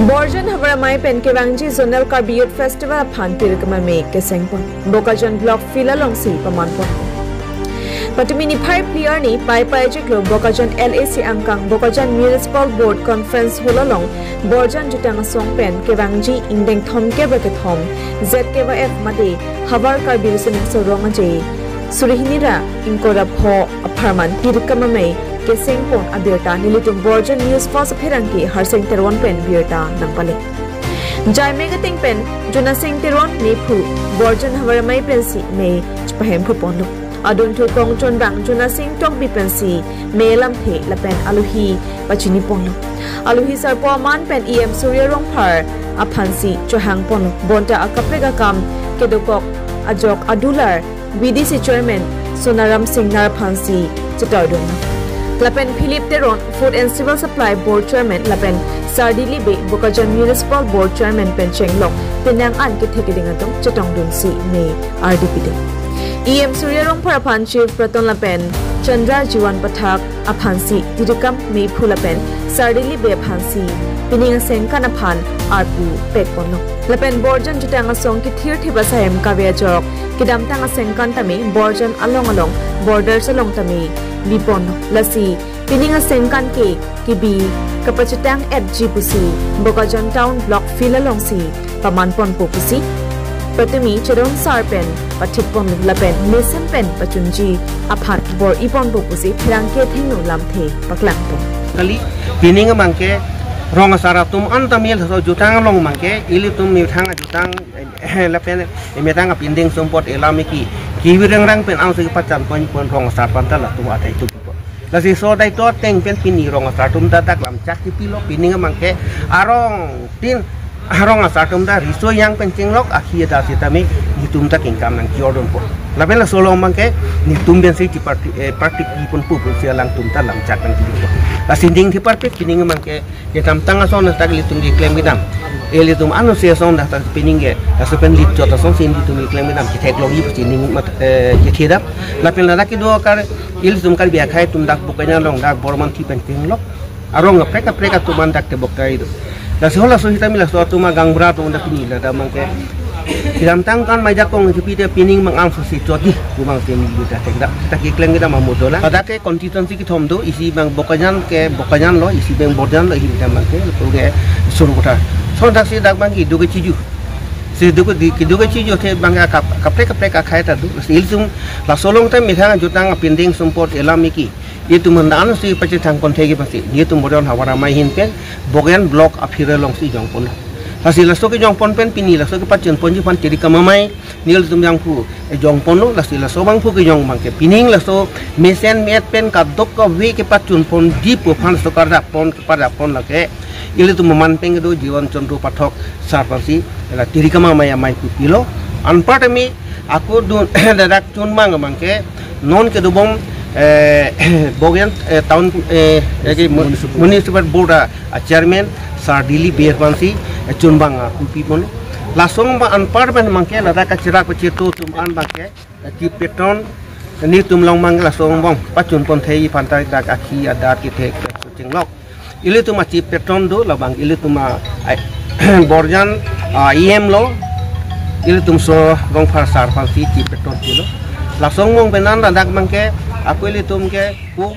Borjan Havaramai Penkevangji Zonal Karbi Youth Festival Phantir Kamame Kesengpon Bokajan Block Fila Longsi Pamanpon Patumini Pai Player ni Pai Pai Jiklo Bokajan LAC Angkang Bokajan Municipal Board Conference Hulalong Borjan Jutang Song Pen Kevangji Indeng Thom Kebakethom ZKF Made Havar Karbi Rusin Sorongaje Surihinira Inkora Pho Aparman Tirkamame Kesengpon Abirta Nilitum Borjan News Fast Phiranki Harseng Terwon Pen Birta Nangpale Jai Megating Pen Juna Seng Terwon Nepu Borjan Havaramai Pensi Me Chpahem Phuponlu Adun Thu Kong Chon Bang Juna Seng Tok Bi Pensi Me Lam The La Pen Aluhi Pachini Ponlu Aluhi Sarpo Man Pen EM Surya Rongphar Aphansi Chohang Ponlu Bonta Akaprega Kam Kedokok Ajok Adular BDC Chairman Sonaram Singh Narphansi Chatardon Lapen Philip Teron Food and Civil Supply Board Chairman Lapen Sardili Be Bokajan Municipal Board Chairman Pencheng Lok Penang An Kithekedingatong Chatong Dunsi Me RDP EM Surya Rongphar Aphan Chief Praton Lapen Chandra Jiwan Pathak Aphansi Didikam Me Phulapen Sardili Be Aphansi Pininga Sengkan Aphan Arpu Pekponlo Lapen Borjan Jutanga Song Kithir Thibasayem Kavya Jok Kidamtanga Sengkan Tami Borjan Along Borders along Tami Lipon Lasi Pininga Sengkan Ke Kibi Kapachitang FG Pusi Bokajan Town Block Fila Longsi Pamanpon Pusi Patumi Chadon Sarpen Patipon Lapen Mason Pen Pachunji Aphat Bor Ipon Pusi Pirangke Thinu Lamthe Paklangpo Kali Pininga Mangke Rong Sara Tum Antamil So Jutang Long Mangke Ilitum Mitanga Jutang Lapen Emetanga Pinding Sumpot Elamiki Kiwirang Rang Pen Ang Pachan Pon Rong Sarpantala Tum Atai Tu Lasi so dai to teng pen pini rong asatum dadak lam caki pilo pininga mangke arong tin arong asatum da riso yang pencing lok akhir da sitami hitum tak ingkam nang kiordon po laben la solo mangke ni tumben si parti pun pu sialang tum ta lam cak nang kido la sinding ti parti pininga mangke yetam tanga son tak litum di klem bidam elitum anu sia son da tak pininge la supen lit jota son sin ditum klem bidam ki teknologi pining mat yethida lapen la kido kar ilitum kar biya khai tum dak bukanya long dak borman ti penting lok arong preka tuman dak te bokai itu la sola so hitami la so tuma gang bra tu ndak ni la da mangke Kidam tangkan majak kong jepite pining mang angso si choti kumang temi kita tekda taki kleng kita mamudola adake constituency ki thomdo isi bang bokajan lo isi bang borjan lo himta mangke puge suru kota so dak si dak bang ki duge chiju si duge chiju the bang kapre khai ta du ilsum la solong ta mitha jutang pinding sumpot elamiki itu mendan si pacitang kontegi pasti itu modal Havaramai hinpen bogen block aphire long si jongpon hasil laso ke jongpon pen pini laso ke pacen ponji pan tiri kamamai nil tum yang pu jongpon lo laso bang pu ke jong bang ke pining laso mesen met pen ka dok ka we ke pacun pon di pu pan so karda pon ke pada pon la ke ile tu man peng do jiwan Chandra Pathak sarpasi la tiri kamamai mai pu pilo anpart mi aku dun dadak chun mang ke non ke do bom Bogen Town Municipal Board Chairman Sardili Beerpansi Chunbang Kupipon Lasong ba anpar ben mangke lada ka cirak pecitu tum an bangke ti petron ni tum long mang lasong bong pacun pon thei pantai dak akhi adat ki thek cinglok ile tum ci petron do labang ile tum Borjan IM lo ile tum so rong phar sar phansi ti petron kilo lasong mong benan dak mangke aku ile tum ke ku